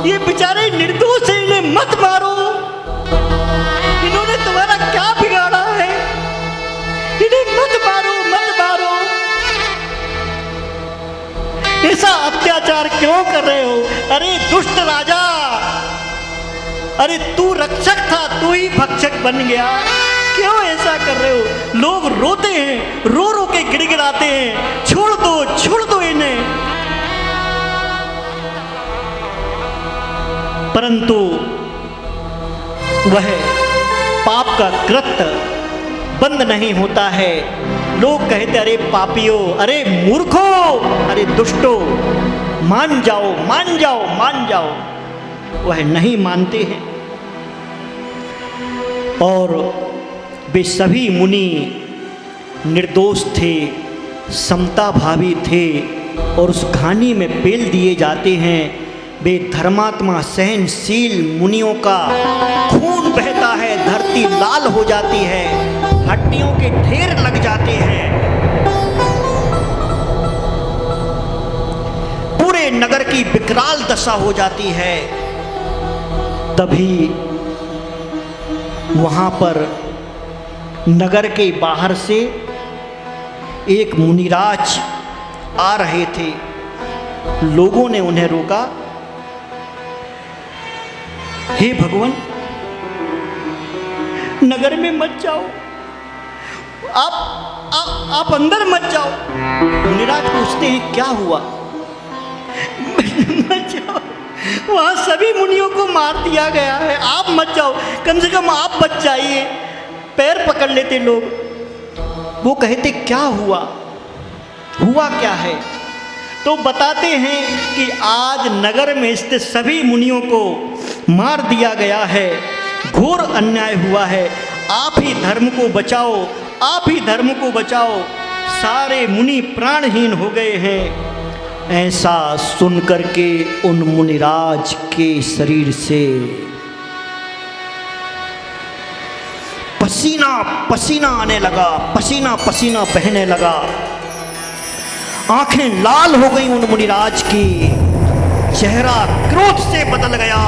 ये बेचारे निर्दोष हैं, इन्हें मत मारो। इन्होंने तुम्हारा क्या बिगाड़ा है? इन्हें मत मारो, मत मारो। ऐसा अत्याचार क्यों कर रहे हो? अरे दुष्ट राजा, अरे तू रक्षक था, तू ही भक्षक बन गया। क्यों ऐसा कर रहे हो? लोग रोते हैं, रो रो के गिड़गिड़ाते हैं, छोड़ दो इन्हें। परंतु वह पाप का कृत्य बंद नहीं होता है। लोग कहते अरे पापियों, अरे मूर्खों, अरे दुष्टों, मान जाओ, मान जाओ, मान जाओ। वह नहीं मानते हैं और वे सभी मुनि निर्दोष थे, समता भावी थे और उस घानी में पेल दिए जाते हैं। वे धर्मात्मा सहनशील मुनियों का खून बहता है, धरती लाल हो जाती है, हड्डियों के ढेर लग जाते हैं, पूरे नगर की विकराल दशा हो जाती है। तभी वहां पर नगर के बाहर से एक मुनिराज आ रहे थे। लोगों ने उन्हें रोका, हे भगवान, नगर में मत जाओ, आप अंदर मत जाओ। मुनिराज पूछते हैं क्या हुआ? मत जाओ, वहां सभी मुनियों को मार दिया गया है, आप मत जाओ, कम से कम आप बच जाइए। पैर पकड़ लेते लोग। वो कहते क्या हुआ, हुआ क्या है? तो बताते हैं कि आज नगर में स्थित सभी मुनियों को मार दिया गया है, घोर अन्याय हुआ है, आप ही धर्म को बचाओ, आप ही धर्म को बचाओ। सारे मुनि प्राणहीन हो गए हैं। ऐसा सुनकर के उन मुनिराज के शरीर से पसीना पसीना आने लगा, पसीना पसीना बहने लगा, आंखें लाल हो गई उन मुनिराज की, चेहरा क्रोध से बदल गया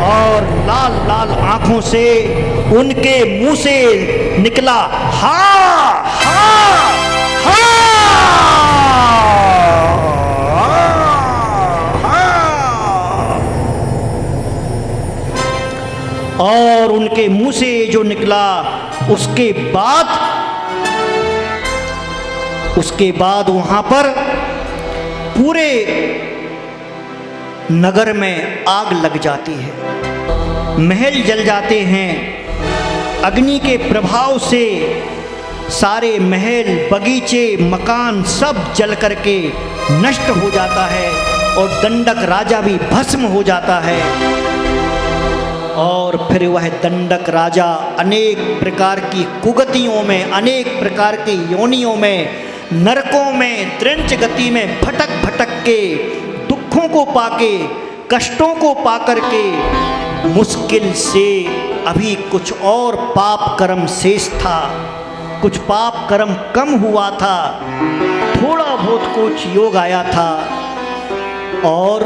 और लाल लाल आंखों से उनके मुंह से निकला हा हा हा, और उनके मुंह से जो निकला उसके बाद वहां पर पूरे नगर में आग लग जाती है, महल जल जाते हैं। अग्नि के प्रभाव से सारे महल, बगीचे, मकान सब जल करके नष्ट हो जाता है और दंडक राजा भी भस्म हो जाता है। और फिर वह दंडक राजा अनेक प्रकार की कुगतियों में, अनेक प्रकार की योनियों में, नरकों में, त्रिंच गति में भटक भटक के, दुखों को पाके, कष्टों को पाकर के, मुश्किल से अभी कुछ और पाप कर्म शेष था, कुछ पाप कर्म कम हुआ था, थोड़ा बहुत कुछ योग आया था और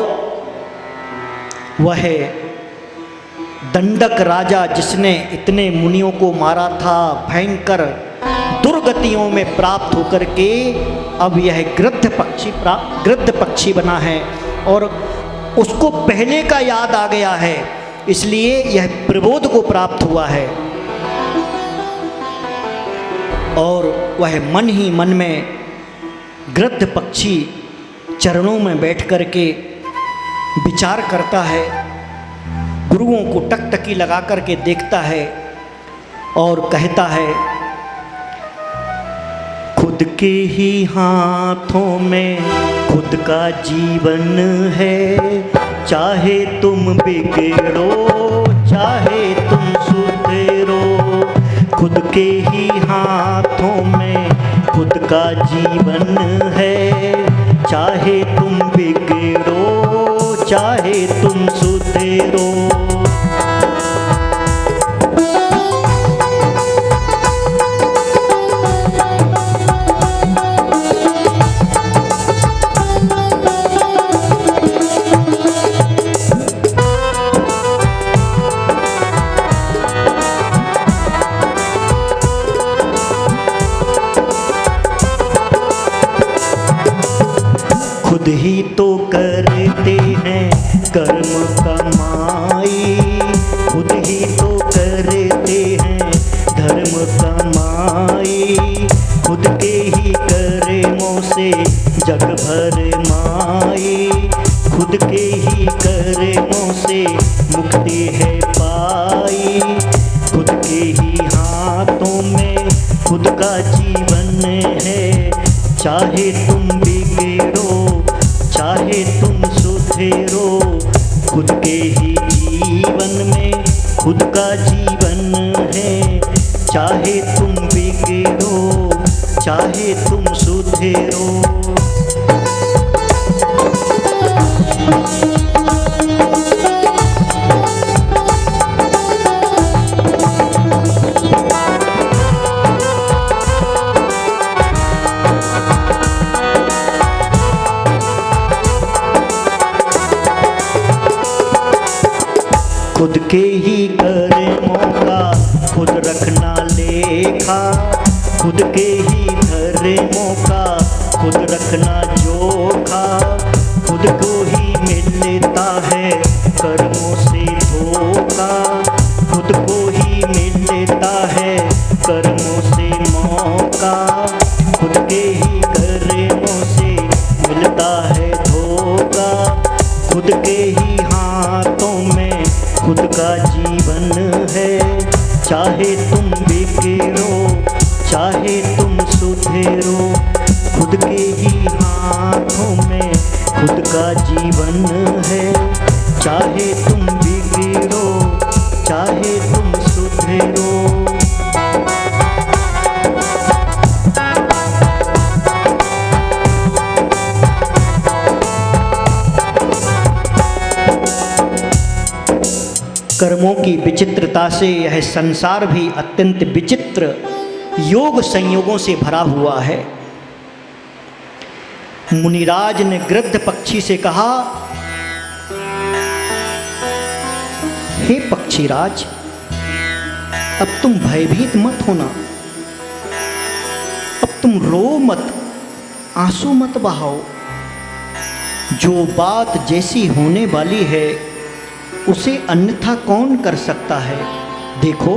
वह दंडक राजा जिसने इतने मुनियों को मारा था, भयंकर दुर्गतियों में प्राप्त होकर के अब यह गृध्र पक्षी बना है और उसको पहले का याद आ गया है, इसलिए यह प्रबोध को प्राप्त हुआ है। और वह मन ही मन में गृध्र पक्षी चरणों में बैठ कर के विचार करता है, गुरुओं को टकटकी लगा करके देखता है और कहता है, खुद के ही हाथों में खुद का जीवन है, चाहे तुम बिगड़ो चाहे तुम सुधरो, खुद के ही हाथों में खुद का जीवन है, चाहे तुम बिगड़ो चाहे तुम सुधरो। कहते हैं कर्म कमाई, खुद ही तो करते हैं धर्म कमाई, खुद के ही कर्मों से जग भर माई, खुद के ही कर्मों से मुक्ति है पाई, खुद के ही हाथों में खुद का जीवन है, चाहे तुम बिगड़ो चाहे तुम सुधरो, खुद के ही जीवन में खुद का जीवन है, चाहे तुम बिगड़ो चाहे तुम सुधरो। खुद के ही कर्मों का खुद रखना लेखा, खुद के ही धर्मों का खुद रखना जोखा, खुद को ही मिलता है कर्मों से धोखा, खुद को ही मिलता है कर्मों से मौका, खुद के ही कर्मों से मिलता है धोखा, खुद के ही हाथों में खुद का जीवन है, चाहे तुम बिगड़ो चाहे तुम सुधरो, खुद के ही हाथों में खुद का जीवन है, चाहे तुम बिगड़ो चाहे तुम सुधरो। कर्मों की विचित्रता से यह संसार भी अत्यंत विचित्र योग संयोगों से भरा हुआ है। मुनिराज ने गृध्र पक्षी से कहा, हे पक्षीराज, अब तुम भयभीत मत होना, अब तुम रो मत, आंसू मत बहाओ, जो बात जैसी होने वाली है उसे अन्यथा कौन कर सकता है। देखो,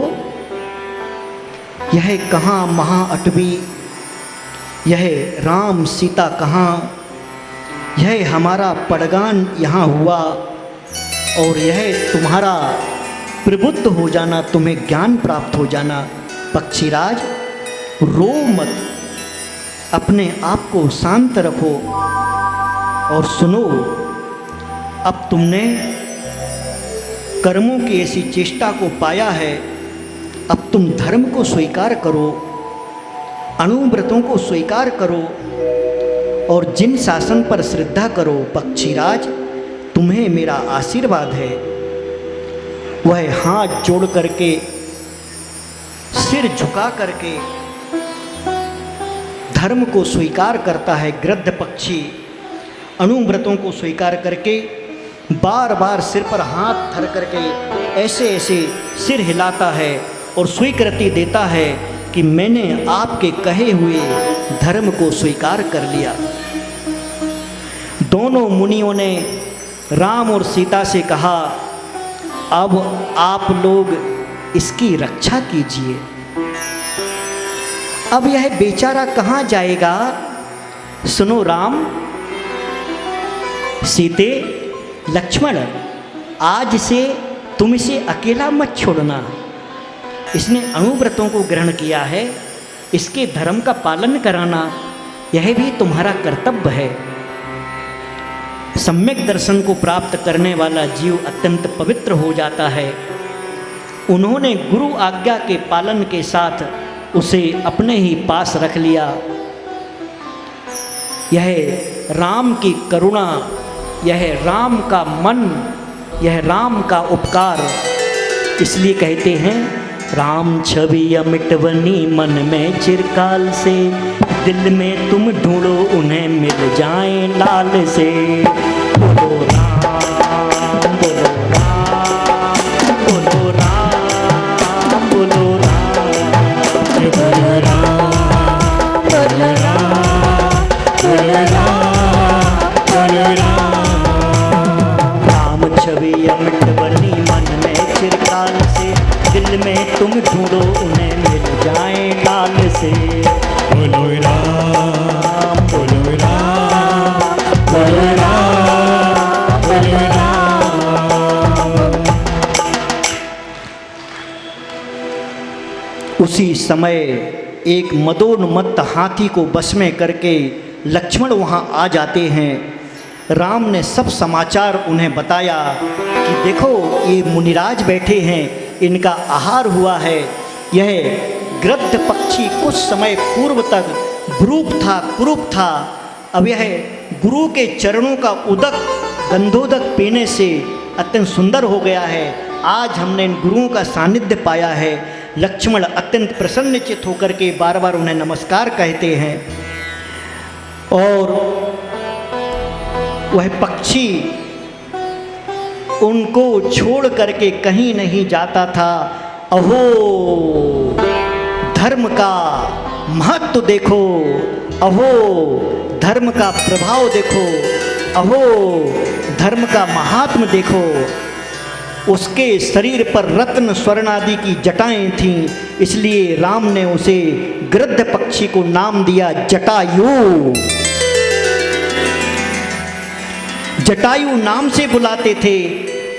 यह कहाँ महाअटवी, यह राम सीता कहाँ, यह हमारा पड़गान यहाँ हुआ, और यह तुम्हारा प्रबुद्ध हो जाना, तुम्हें ज्ञान प्राप्त हो जाना। पक्षीराज, रो मत, अपने आप को शांत रखो और सुनो, अब तुमने कर्मों की ऐसी चेष्टा को पाया है, अब तुम धर्म को स्वीकार करो, अनुव्रतों को स्वीकार करो और जिन शासन पर श्रद्धा करो। पक्षीराज, तुम्हें मेरा आशीर्वाद है। वह हाथ जोड़ करके, सिर झुका करके धर्म को स्वीकार करता है। गृध्र पक्षी अनुव्रतों को स्वीकार करके बार बार सिर पर हाथ धर करके ऐसे ऐसे सिर हिलाता है और स्वीकृति देता है कि मैंने आपके कहे हुए धर्म को स्वीकार कर लिया। दोनों मुनियों ने राम और सीता से कहा, अब आप लोग इसकी रक्षा कीजिए। अब यह बेचारा कहाँ जाएगा? सुनो राम, सीते, लक्ष्मण, आज से तुम इसे अकेला मत छोड़ना। इसने अनुव्रतों को ग्रहण किया है, इसके धर्म का पालन कराना यह भी तुम्हारा कर्तव्य है। सम्यक दर्शन को प्राप्त करने वाला जीव अत्यंत पवित्र हो जाता है। उन्होंने गुरु आज्ञा के पालन के साथ उसे अपने ही पास रख लिया। यह राम की करुणा, यह राम का मन, यह राम का उपकार। इसलिए कहते हैं, राम छवि अमिटवनी मन में चिरकाल से, दिल में तुम ढूंढो उन्हें मिल जाएं लाल से। बोलो राम, बोलो राम, बोलो राम, बोलो राम, बोलो राम, बोलो राम, बोलो राम, बोलो राम। छवि अमिट बनी मन में चिरकाल से, दिल में तुम ढूंढो उन्हें मिल जाए काल से। बोलो राम, बोलो राम, बोलो राम, बोलो राम। उसी समय एक मदोन्मत्त हाथी को बस में करके लक्ष्मण वहाँ आ जाते हैं। राम ने सब समाचार उन्हें बताया कि देखो ये मुनिराज बैठे हैं, इनका आहार हुआ है। यह गृध्र पक्षी कुछ समय पूर्व तक भ्रूप था, कुरूप था, अब यह गुरु के चरणों का उदक गंधोदक पीने से अत्यंत सुंदर हो गया है। आज हमने इन गुरुओं का सानिध्य पाया है। लक्ष्मण अत्यंत प्रसन्नचित होकर के बार बार उन्हें नमस्कार कहते हैं। और वह पक्षी उनको छोड़ करके कहीं नहीं जाता था। अहो धर्म का महत्व देखो, अहो धर्म का प्रभाव देखो, अहो धर्म का महात्म देखो। उसके शरीर पर रत्न स्वर्ण आदि की जटाएं थीं, इसलिए राम ने उसे गृध्र पक्षी को नाम दिया जटायु। जटायु नाम से बुलाते थे।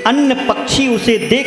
अन्य पक्षी उसे देख